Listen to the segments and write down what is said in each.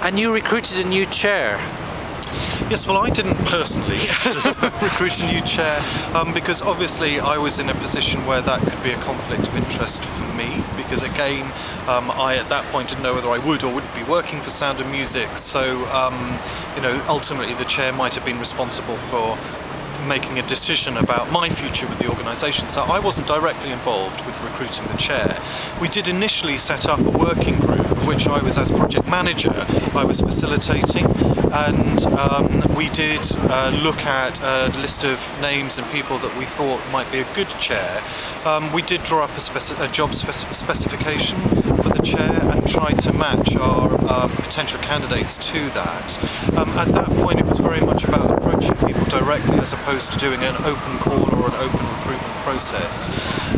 And you recruited a new chair. Yes, well, I didn't personally recruit a new chair because obviously I was in a position where that could be a conflict of interest for me, because again, I at that point didn't know whether I would or wouldn't be working for Sound of Music, so you know, ultimately the chair might have been responsible for making a decision about my future with the organisation, so I wasn't directly involved with recruiting the chair. We did initially set up a working group, which I was, as project manager, I was facilitating, and we did look at a list of names and people that we thought might be a good chair. We did draw up a job specification for the chair and tried to match our potential candidates to that. At that point it was very much about approaching people directly as opposed to doing an open call or an open recruitment process.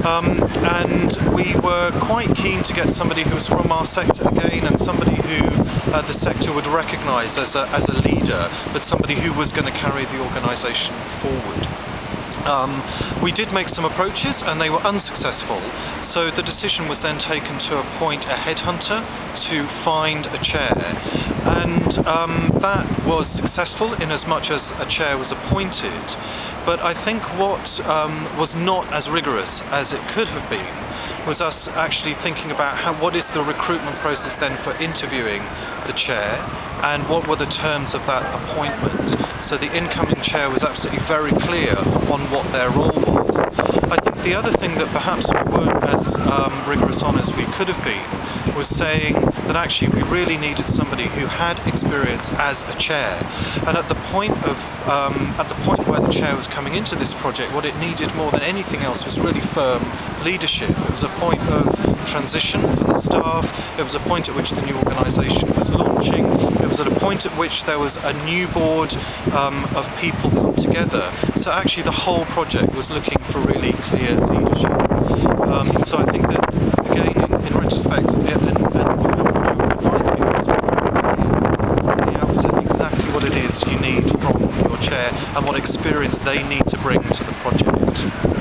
And we were quite keen to get somebody who was from our sector again, and somebody who the sector would recognise as a leader, but somebody who was going to carry the organisation forward. We did make some approaches and they were unsuccessful, so the decision was then taken to appoint a headhunter to find a chair, and that was successful in as much as a chair was appointed, but I think what was not as rigorous as it could have been was us actually thinking about what is the recruitment process then for interviewing the chair, and what were the terms of that appointment. So the incoming chair was absolutely very clear on what their role was. I think the other thing that perhaps we weren't as rigorous on as we could have been was saying that actually we really needed somebody who had experience as a chair, and at the point where the chair was coming into this project, what it needed more than anything else was really firm leadership. It was a point of transition for the staff, it was a point at which the new organisation was launching, it was at a point at which there was a new board of people come together, so actually the whole project was looking for really clear leadership. So I think that, again, in retrospect, and what I would advise people is be very clear from the outset exactly what it is you need from your chair and what experience they need to bring to the project.